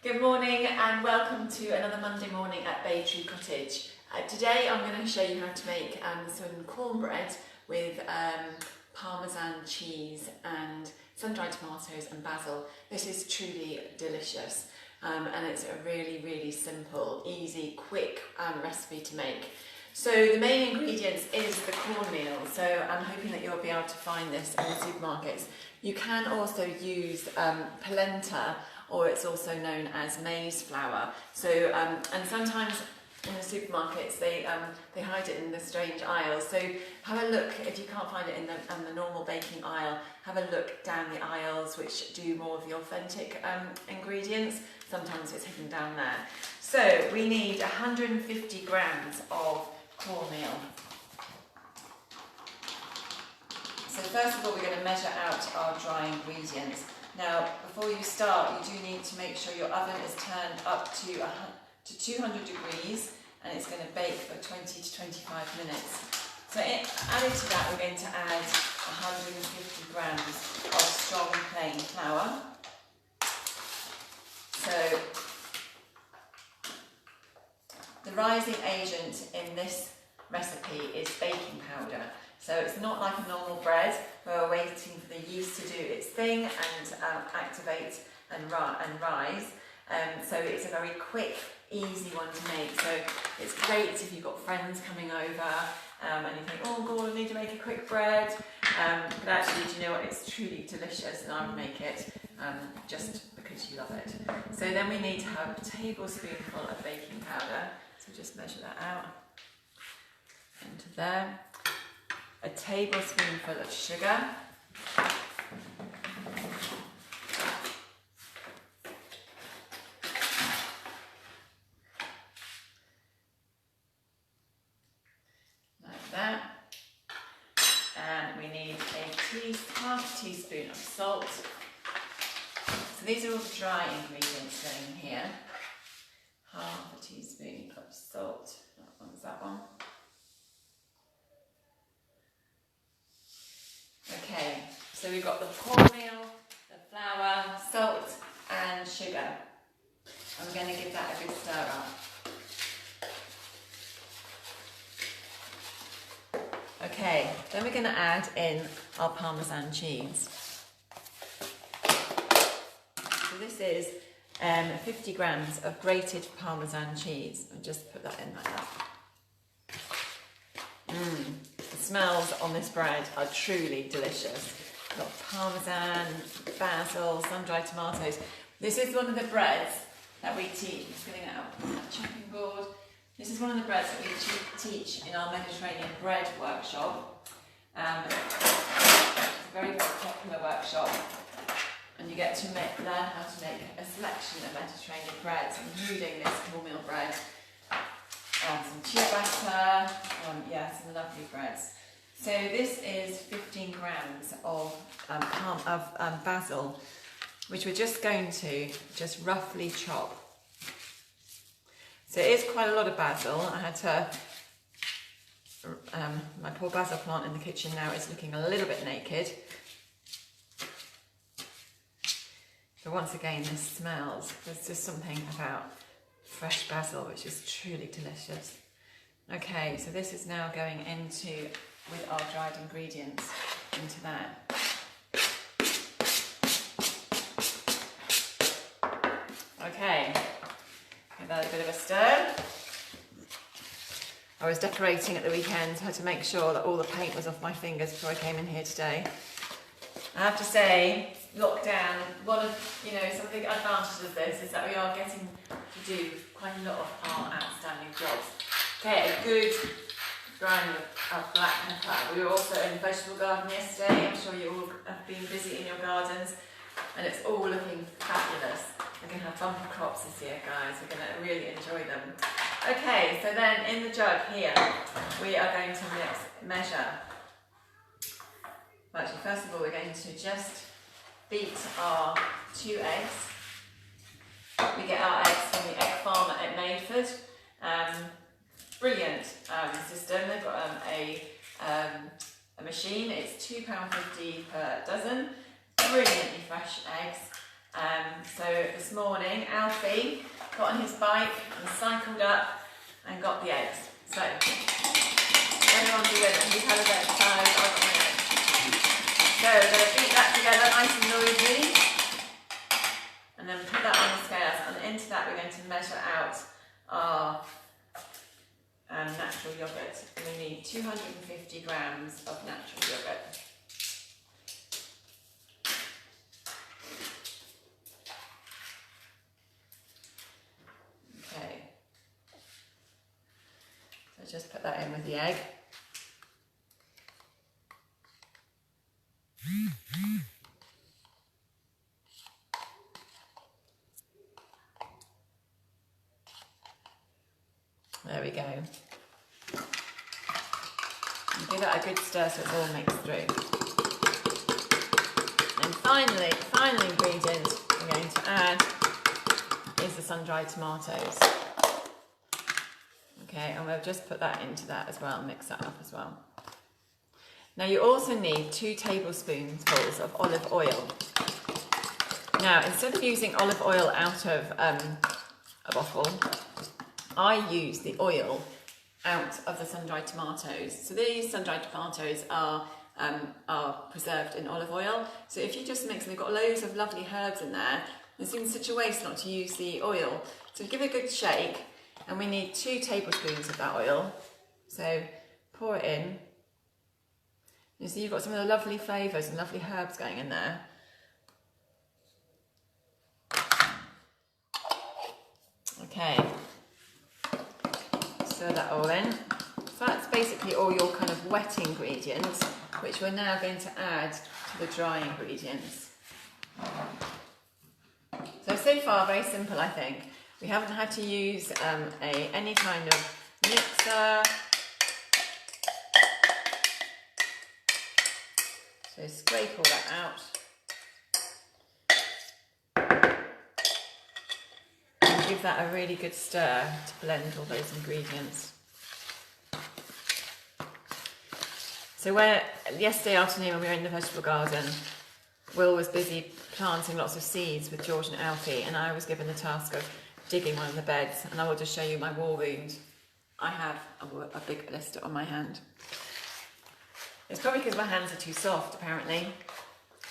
Good morning and welcome to another Monday morning at Bay Tree Cottage. Today I'm going to show you how to make some cornbread with Parmesan cheese and sun-dried tomatoes and basil. This is truly delicious and it's a really simple, easy, quick recipe to make. So the main ingredients is the cornmeal, so I'm hoping that you'll be able to find this in the supermarkets. You can also use polenta, or it's also known as maize flour. So and sometimes in the supermarkets they hide it in the strange aisles. So have a look if you can't find it in the normal baking aisle. Have a look down the aisles which do more of the authentic ingredients. Sometimes it's hidden down there. So we need 150 grams of cornmeal. So first of all, we're going to measure out our dry ingredients. Now, before you start, you do need to make sure your oven is turned up to 200 degrees, and it's going to bake for 20 to 25 minutes. So added to that, we're going to add 150 grams of strong plain flour. So the rising agent in this recipe is baking powder. So it's not like a normal bread where we're waiting for the yeast to do its thing and activate and rise. So it's a very quick, easy one to make. So it's great if you've got friends coming over and you think, oh God, I need to make a quick bread. But actually, do you know what? It's truly delicious, and I would make it just because you love it. So then we need to have a tablespoonful of baking powder. So just measure that out into there. A tablespoonful of sugar, like that, and we need half a teaspoon of salt. So these are all the dry ingredients going in here. Half a teaspoon of salt. That one's that one. Okay, so we've got the cornmeal, the flour, salt and sugar. And we're going to give that a good stir up. Okay, then we're going to add in our Parmesan cheese. So this is 50 grams of grated Parmesan cheese. I'll just put that in like that. The smells on this bread are truly delicious. We've got Parmesan, basil, sun-dried tomatoes. This is one of the breads that we teach. Just getting out that chopping board. This is one of the breads that we teach in our Mediterranean bread workshop. It's a very popular workshop, and you get to learn how to make a selection of Mediterranean breads, including this cornmeal bread. Some ciabatta, some lovely breads. So this is 15 grams of basil, which we're just going to just roughly chop. So it is quite a lot of basil. I had to, my poor basil plant in the kitchen now is looking a little bit naked. But once again, this smells, there's just something about fresh basil which is truly delicious. Okay, so this is now going into, with our dried ingredients, into that. Okay, give that a bit of a stir. I was decorating at the weekend, had to make sure that all the paint was off my fingers before I came in here today. I have to say, lockdown, one of some big advantages of this is that we are getting to do quite a lot of our outstanding jobs. Okay, a good brine of black pepper. We were also in the vegetable garden yesterday. I'm sure you all have been busy in your gardens, and it's all looking fabulous. We're going to have bumper crops this year, guys. We're going to really enjoy them. Okay, so then in the jug here, we are going to measure. Well, actually, first of all, we're going to just beat our 2 eggs. We get our eggs from the egg farm at Mayford. Brilliant system. They've got a machine. It's £2.50 per dozen. Brilliantly fresh eggs. So this morning, Alfie got on his bike and cycled up and got the eggs. So everyone's a winner. He's had a bit of exercise, I've got my eggs. So we're going to beat that together nice and noisy, and then put that on the scales, and into that we're going to measure out our natural yoghurt. We need 250 grams of natural yoghurt. Okay, so just put that in with the egg. There we go. And give that a good stir so it's all mixed through. And finally, final ingredient we're going to add is the sun-dried tomatoes. Okay, and we'll just put that into that as well, mix that up as well. Now you also need 2 tablespoonfuls of olive oil. Now, instead of using olive oil out of a bottle, I use the oil out of the sun-dried tomatoes. So these sun-dried tomatoes are preserved in olive oil. So if you just mix them, they've got loads of lovely herbs in there. It seems such a waste not to use the oil. So give it a good shake, and we need 2 tablespoons of that oil. So pour it in. You see you've got some of the lovely flavours and lovely herbs going in there. Okay. Stir that all in. So that's basically all your kind of wet ingredients, which we're now going to add to the dry ingredients. So far very simple, I think. We haven't had to use any kind of mixer. So scrape all that out. Give that a really good stir to blend all those ingredients. So yesterday afternoon when we were in the vegetable garden, Will was busy planting lots of seeds with George and Alfie, and I was given the task of digging one of the beds, and I will just show you my war wound. I have a big blister on my hand. It's probably because my hands are too soft apparently,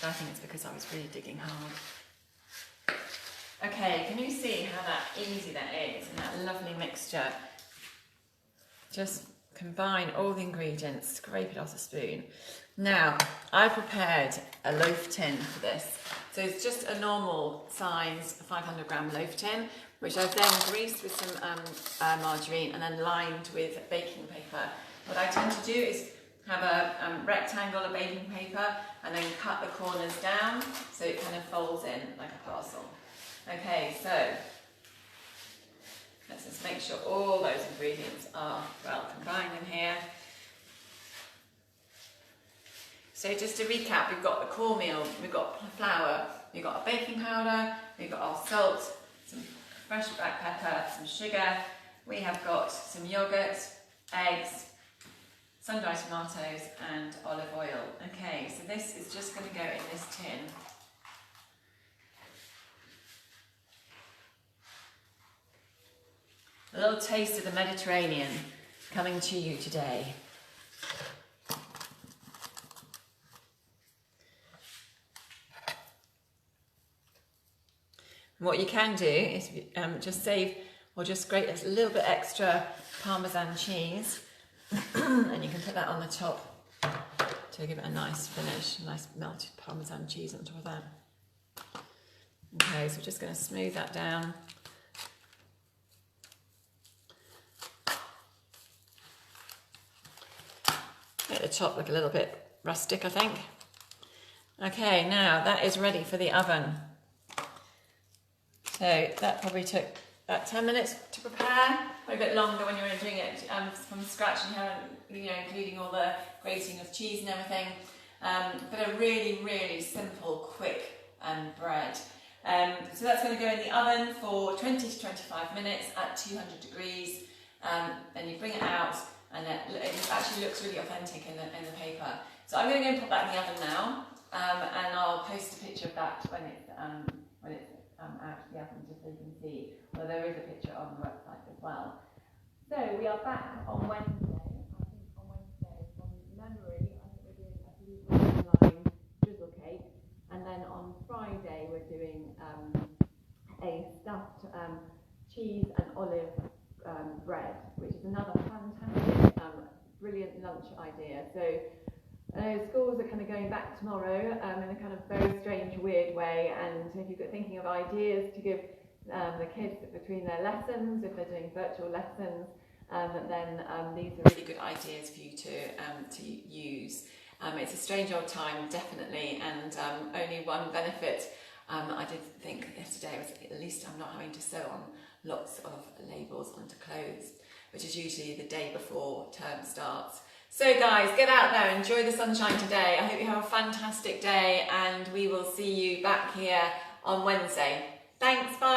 but I think it's because I was really digging hard. Okay, can you see how easy that is, and that lovely mixture? Just combine all the ingredients, scrape it off the spoon. Now, I prepared a loaf tin for this. So it's just a normal size 500 gram loaf tin, which I've then greased with some margarine and then lined with baking paper. What I tend to do is have a rectangle of baking paper and then cut the corners down so it kind of folds in like a parcel. Okay, so let's just make sure all those ingredients are well combined in here. So just to recap, we've got the cornmeal, we've got flour, we've got our baking powder, we've got our salt, some fresh black pepper, some sugar, we have got some yoghurt, eggs, sun-dried tomatoes and olive oil. Okay, so this is just going to go in this tin. A little taste of the Mediterranean coming to you today. And what you can do is just save or just grate a little bit extra Parmesan cheese and you can put that on the top to give it a nice finish, a nice melted Parmesan cheese on top of that. Okay, so we're just going to smooth that down. Make the top look a little bit rustic, I think. Okay, now that is ready for the oven. So that probably took about 10 minutes to prepare, or a bit longer when you're doing it from scratch and you haven't, including all the grating of cheese and everything. But a really, really simple, quick bread. So that's going to go in the oven for 20 to 25 minutes at 200 degrees. Then you bring it out, and it actually looks really authentic in the paper. So I'm going to go and pop that in the oven now, and I'll post a picture of that when it's out of the oven, just so you can see. Well, there is a picture on the website as well. So we are back on Wednesday. I think on Wednesday, from memory, I think we're doing a blueberry lime drizzle cake, and then on Friday we're doing a stuffed cheese and olive bread, which is another fantastic, brilliant lunch idea. So schools are kind of going back tomorrow in a kind of very strange, weird way, and if you're thinking of ideas to give the kids between their lessons, if they're doing virtual lessons, then these are really good ideas for you to use. It's a strange old time, definitely, and only one benefit I did think yesterday was at least I'm not having to sew on lots of labels onto clothes, which is usually the day before term starts. So guys, get out there, enjoy the sunshine today. I hope you have a fantastic day, and we will see you back here on Wednesday. Thanks, bye.